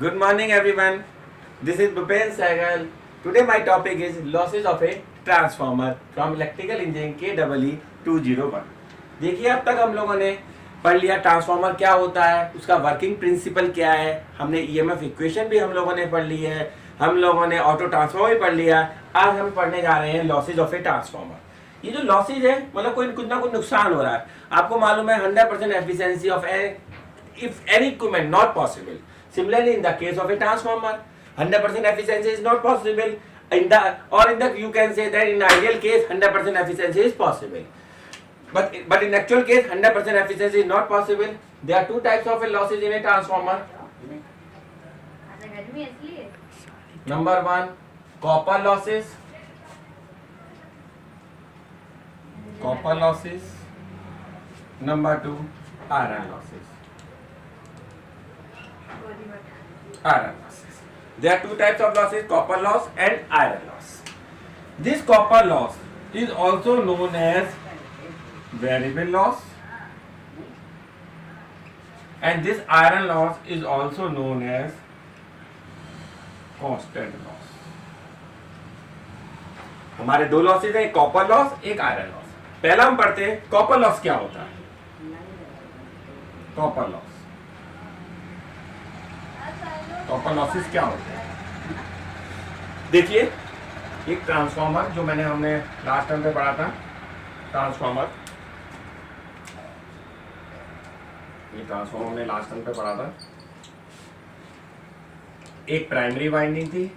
Good morning everyone. This is Bhupen Sehgal. Today my topic is losses of a transformer from electrical engineering KEE 201. देखिए अब तक हम लोगों ने पढ़ लिया ट्रांसफार्मर क्या होता है, उसका वर्किंग प्रिंसिपल क्या है, हमने ईएमएफ इक्वेशन भी हम लोगों ने पढ़ ली है, हम लोगों ने ऑटो ट्रांसफार्मर भी पढ़ लिया। आज हम पढ़ने जा रहे हैं लॉसेज ऑफ ए ट्रांसफार्मर। ये जो लॉसेज है मतलब कोई कुछ ना कुछ नुकसान हो रहा है। आपको मालूम है 100% efficiency of if any equipment not possible. Similarly, in the case of a transformer, 100% efficiency is not possible. In the you can say that in ideal case 100% efficiency is possible. But in actual case 100% efficiency is not possible. There are two types of losses in a transformer. Number one, copper losses. Copper losses. Number two, iron losses. Iron losses. There are two types of losses, copper loss and iron loss. This copper loss is also known as variable loss, and this iron loss is also known as constant loss. हमारे दो losses हैं, एक copper loss एक iron loss. पहला हम पढ़ते हैं copper loss क्या होता है। कॉपर लॉस, कॉपर लॉसेस क्या होते हैं। देखिए एक ट्रांसफार्मर जो हमने लास्ट टाइम पे पढ़ा था, ट्रांसफार्मर, ये ट्रांसफार्मर हमने लास्ट टाइम पे पढ़ा था। एक प्राइमरी वाइंडिंग थी,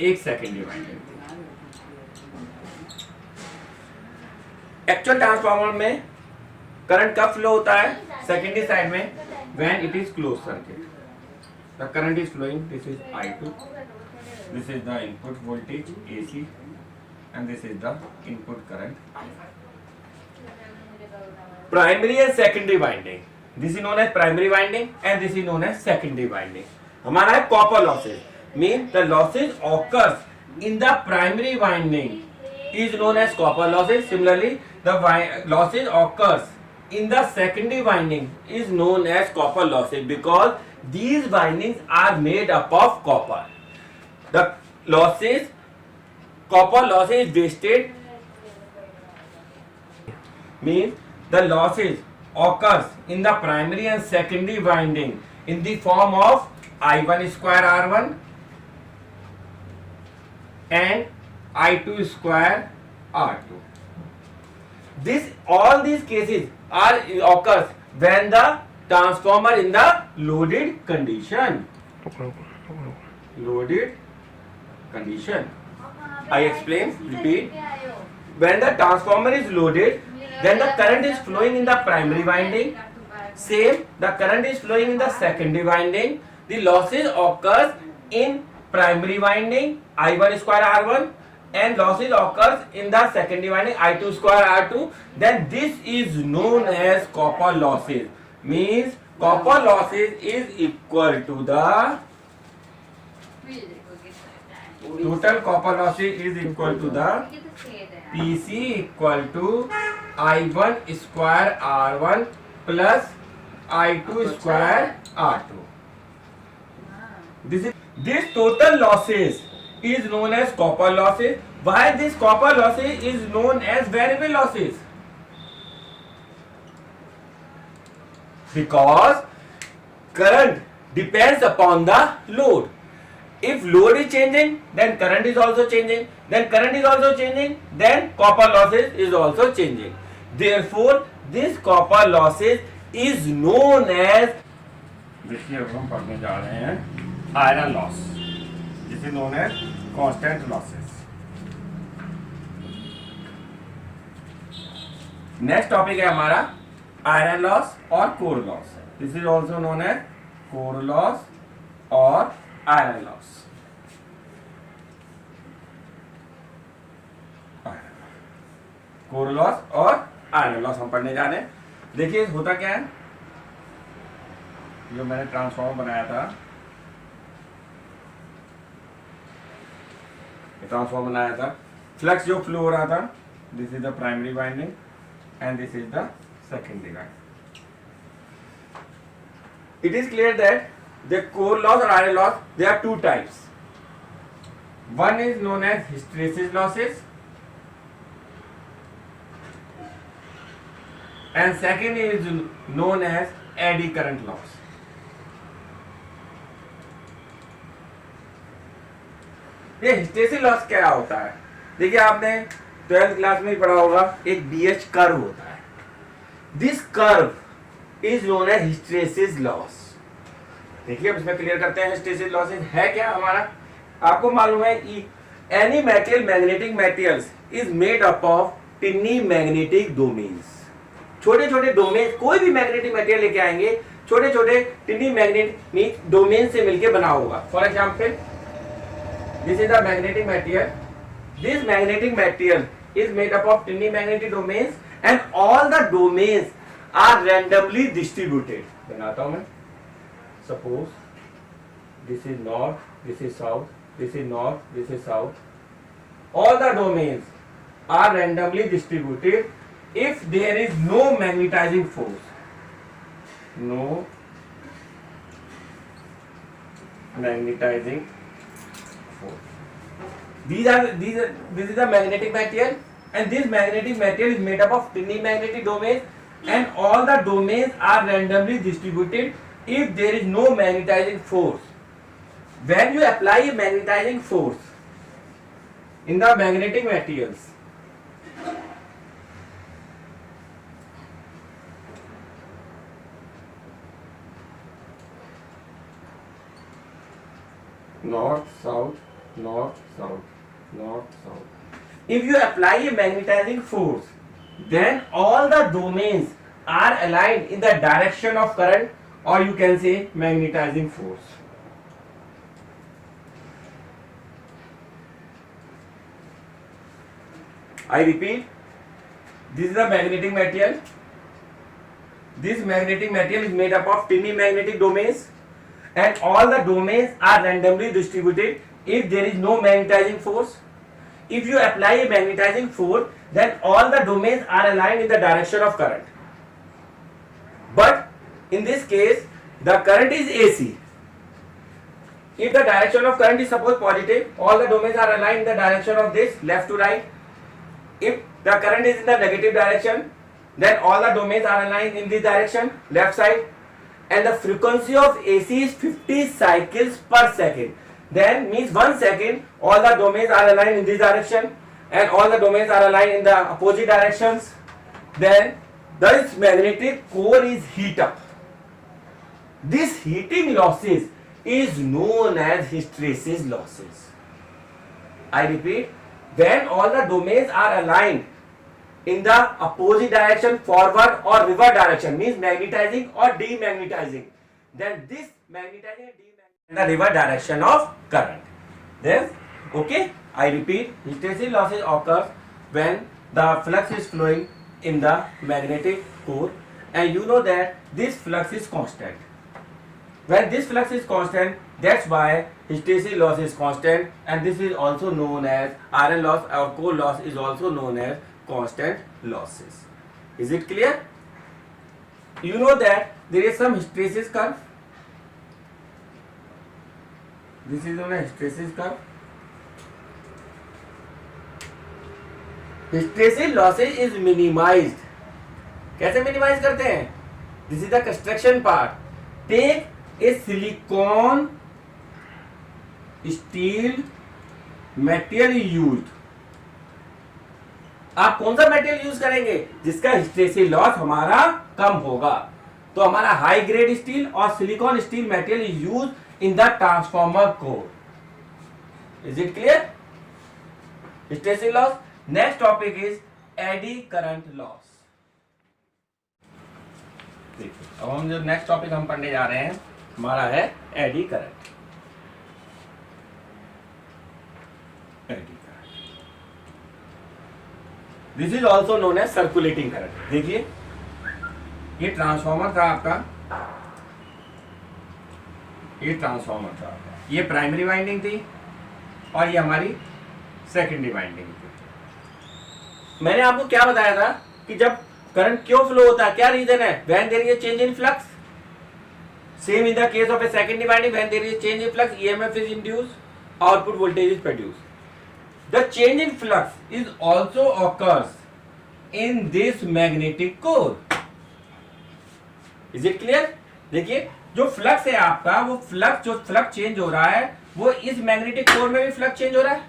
एक सेकेंडरी वाइंडिंग थी। एक्चुअल ट्रांसफार्मर में करंट कब फ्लो होता है, सेकेंडरी साइड में, when it is close circuit. The current is flowing. This is I2. This is the input voltage AC, and this is the input current I1. Primary and secondary winding. This is known as primary winding, and this is known as secondary winding. हमारा है copper losses. Means the losses occurs in the primary winding is known as copper losses. Similarly, the losses occurs in the secondary winding is known as copper losses because these windings are made up of copper. The losses, copper losses wasted means the losses occurs in the primary and secondary winding in the form of I1 square R1 and I2 square R2. All these cases are occurs when the transformer in the loaded condition. Loaded condition. I explain, repeat. When the transformer is loaded, then the current is flowing in the primary winding. Same, the current is flowing in the secondary winding. The losses occurs in primary winding I1 square R1 and losses occurs in the secondary winding I2 square R2. Then this is known as copper losses. Means copper losses is equal to the total copper losses is equal to the PC equal to I1 square R1 plus I2 square R2. This total losses is known as copper losses. Why this copper losses is known as variable losses? Because current depends upon the load. If load is changing, then current is also changing. Then current is also changing, then copper losses is also changing. Therefore, this copper losses is known as, देखिए अब हम पढ़ने जा रहे हैं iron loss, this is known as constant losses. Next topic है हमारा iron loss और core loss. This is also known as core loss और आयरन लॉस। कोर लॉस और आयरन लॉस हम पढ़ने जा रहे हैं। देखिए होता क्या है, जो मैंने ट्रांसफार्मर बनाया था, ट्रांसफार्मर बनाया था, फ्लक्स जो फ्लो हो रहा था, this is the primary winding and this is the secondary winding. It is clear that the core loss or iron loss, there are two types. One is known as hysteresis losses and second is known as eddy current loss. ये hysteresis loss क्या होता है? देखिए आपने 12th class में पढ़ा होगा, एक BH कर्व होता है. This curve is known as hysteresis loss. देखिए अब इसमें क्लियर करते हैं हिस्टेरेसिस लॉसेस है क्या हमारा. आपको मालूम है कि any material magnetic materials is made up of टिनी magnetic domains. छोटे छोटे डोमेन, कोई भी मैग्नेटिक मटेरियल लेके आएंगे, छोटे छोटे टिनी मैग्नेटिक डोमेन से मिलकर बना होगा. For example, this is the magnetic material. This magnetic material is made up of tiny magnetic domains and all the domains are randomly distributed. बनाता हूं मैं. Suppose this is north, this is south, this is north, this is south. All the domains are randomly distributed if there is no magnetizing force. No magnetizing. This is the magnetic material, and this magnetic material is made up of tiny magnetic domains, and all the domains are randomly distributed if there is no magnetizing force. When you apply a magnetizing force in the magnetic materials, north, south, north, south, north, south. If you apply a magnetizing force, then all the domains are aligned in the direction of current, or you can say magnetizing force. I repeat, this is the magnetic material. This magnetic material is made up of tiny magnetic domains, and all the domains are randomly distributed if there is no magnetizing force. If you apply a magnetizing force, then all the domains are aligned in the direction of current. But in this case, the current is AC. If the direction of current is suppose positive, all the domains are aligned in the direction of this, left to right. If the current is in the negative direction, then all the domains are aligned in this direction, left side. And the frequency of AC is 50 cycles per second. Then means 1 second, all the domains are aligned in this direction, and all the domains are aligned in the opposite directions. Then this magnetic core is heat up. This heating losses is known as hysteresis losses. I repeat, when all the domains are aligned in the opposite direction, forward or reverse direction, means magnetizing or demagnetizing, then this magnetizing and demagnetizing in the reverse direction of current. Then, okay, I repeat, hysteresis losses occurs when the flux is flowing in the magnetic core, and you know that this flux is constant. When this flux is constant, that's why hysteresis loss is constant, and this is also known as iron loss or core loss is also known as constant losses. Is it clear? You know that there is some hysteresis curve. This is known as hysteresis curve. Hysteresis losses is minimized. कैसे minimize करते हैं? This is the construction part. Take a silicon steel material used. आप कौन सा material use करेंगे जिसका hysteresis loss हमारा कम होगा? तो हमारा हाई ग्रेड स्टील और silicon steel material is use in the transformer core. Is it clear? Hysteresis loss. Next topic is AD current loss. देखिए अब हम जो नेक्स्ट टॉपिक हम पढ़ने जा रहे हैं हमारा है eddy current. Eddy current this is also known as circulating current. देखिए ये ट्रांसफॉर्मर था आपका, ये ट्रांसफॉर्मर था आपका, ये प्राइमरी वाइंडिंग थी और ये हमारी सेकेंडरी वाइंडिंग थी. मैंने आपको क्या बताया था कि जब करंट क्यों फ्लो होता है, क्या रीजन है? When there is a change in flux. Same in the case of a secondary winding, when there is a change in flux, EMF is induced, output voltage is produced. The change in flux is also occurs in this magnetic core. Is it clear? देखिए जो flux है आपका, वो flux change हो रहा है, वो इस मैग्नेटिक कोर में भी फ्लक्स चेंज हो रहा है.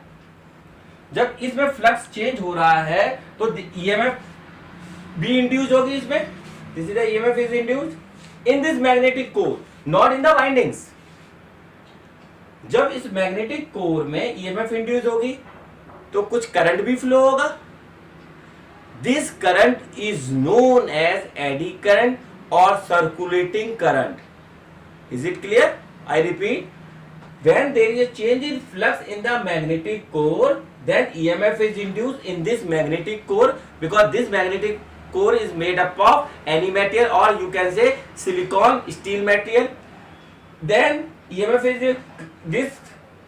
जब इसमें फ्लक्स चेंज हो रहा है तो ईएमएफ भी इंड्यूस होगी इसमें. This is the EMF is induced in this magnetic core, not in the windings. जब इस मैग्नेटिक कोर में ईएमएफ इंड्यूस होगी तो कुछ करंट भी फ्लो होगा. This current is known as eddy current और circulating current. Is it clear? I repeat, when there is a change in flux in the magnetic core, then EMF is induced in this magnetic core, because this magnetic core is made up of any material, or you can say silicon, steel material. Then EMF is, this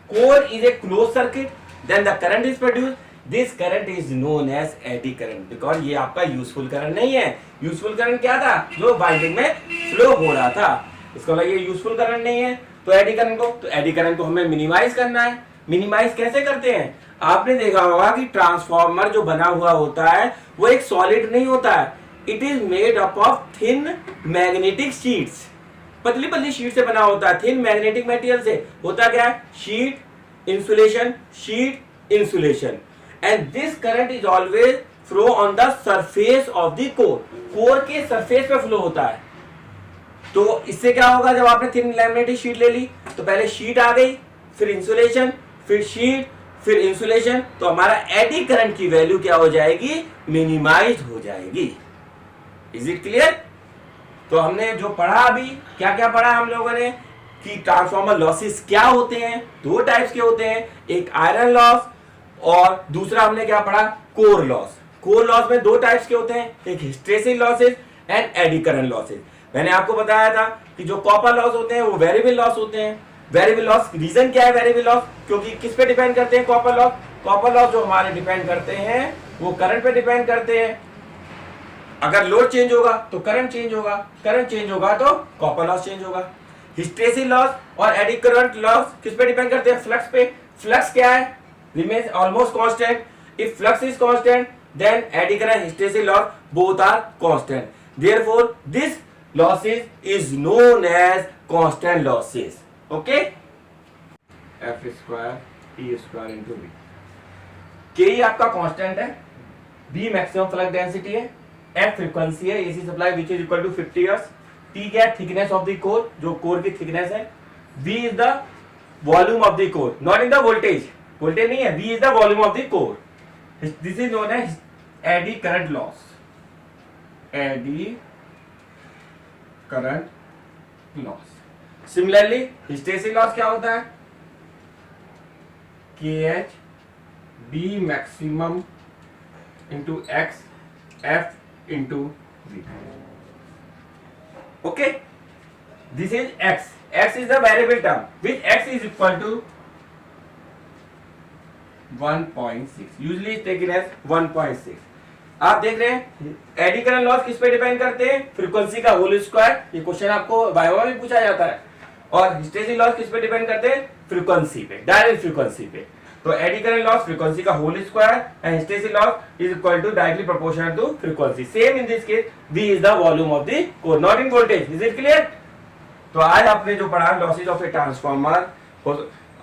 core is a closed circuit, then the current is produced. This current is known as eddy current, because ये आपका useful current नहीं है. Useful current क्या था? जो winding में flow हो रहा था. इसको लगा ये यूजफुल करंट नहीं है, तो एडी करंट को हमें मिनिमाइज करना है. मिनिमाइज कैसे करते हैं? आपने देखा होगा कि ट्रांसफार्मर जो बना हुआ होता है वो एक सॉलिड नहीं होता है. It is made up of thin magnetic sheets. पतली पतली शीट से बना होता है, थिन मैग्नेटिक मटेरियल से. होता क्या है? Sheet insulation, sheet insulation. And this current is always flow on the surface of the core. Core के सरफेस पे फ्लो होता है. तो इससे क्या होगा? जब आपने थिन लैमिनेटेड शीट ले ली तो पहले शीट आ गई, फिर इंसुलेशन, फिर शीट, फिर इंसुलेशन, तो हमारा एडी करंट की वैल्यू क्या हो जाएगी? मिनिमाइज हो जाएगी. Is it clear? तो हमने जो पढ़ा अभी, क्या क्या पढ़ा हम लोगों ने कि ट्रांसफार्मर लॉसेस क्या होते हैं. दो टाइप्स के होते हैं, एक आयरन लॉस और दूसरा हमने क्या पढ़ा? Core loss. कोर लॉस में दो टाइप्स के होते हैं, एक hysteresis losses and eddy current losses. मैंने आपको बताया था कि जो कॉपर लॉस होते हैं वो वेरिएबल लॉस होते हैं. वेरिएबल लॉस, रीजन क्या है वेरिएबल लॉस? क्योंकि किस पे डिपेंड करते हैं कॉपर लॉस? कॉपर लॉस जो हमारे डिपेंड करते हैं वो करंट पे डिपेंड करते हैं. अगर लोड चेंज होगा तो करंट चेंज होगा, करंट चेंज होगा तो कॉपर लॉस चेंज होगा. हिस्टेरेसिस लॉस और एडी करंट लॉस किस पे डिपेंड करते हैं? फ्लक्स पे. फ्लक्स क्या है? Remains almost constant. If flux is constant then eddy current, hysteresis loss both are constant. Therefore this losses is known as constant losses. Okay? F square E square into V. K आपका constant है, B maximum flux density है, F frequency है AC supply which is equal to 50 hertz. T क्या है? Thickness of the core, जो core की thickness है. V is the volume of the core, not in the voltage. Voltage नहीं है, V is the volume of the core. This is known as eddy current loss. Eddy current loss. Similarly hysteresis loss क्या होता है? KH B maximum into X F into V. Okay, this is X. X is the variable term which X is equal to 1.6. Usually taken as 1.6. आप देख रहे हैं AD current loss किस पे depend करते हैं? फ्रीक्वेंसी का होल स्क्वायर. ये क्वेश्चन आपको वाइवा में पूछा जाता है. और हिस्टेरेसिस लॉस किस पे डिपेंड करते हैं? फ्रीक्वेंसी पे, डायरेक्ट फ्रीक्वेंसी पे. तो एडी करंट लॉस फ्रीक्वेंसी का whole square and hysteresis loss is equal to directly proportional to frequency. Same in this case V is the volume of the core, not in voltage. Is it clear? तो आज आपने जो पढ़ा losses of a transformer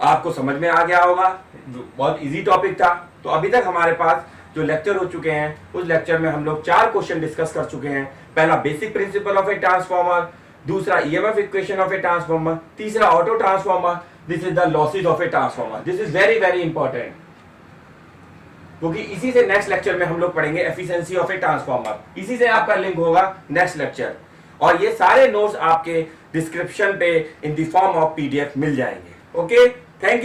आपको समझ में आ गया होगा. बहुत इजी टॉपिक था. तो अभी तक हमारे पास जो लेक्चर हो चुके हैं, उस लेक्चर में हम लोग 4 क्वेश्चन डिस्कस कर चुके हैं. पहला basic principle of a transformer, दूसरा EMF equation of a transformer, तीसरा auto transformer. This is the losses of a transformer. This is very very important, क्योंकि इसी से नेक्स्ट लेक्चर में हम लोग पढ़ेंगे एफिशिएंसी ऑफ ए ट्रांसफार्मर. इसी से आपका लिंक होगा नेक्स्ट लेक्चर. और ये सारे नोट्स आपके डिस्क्रिप्शन पे in the form of PDF मिल जाएंगे. Okay, thank you.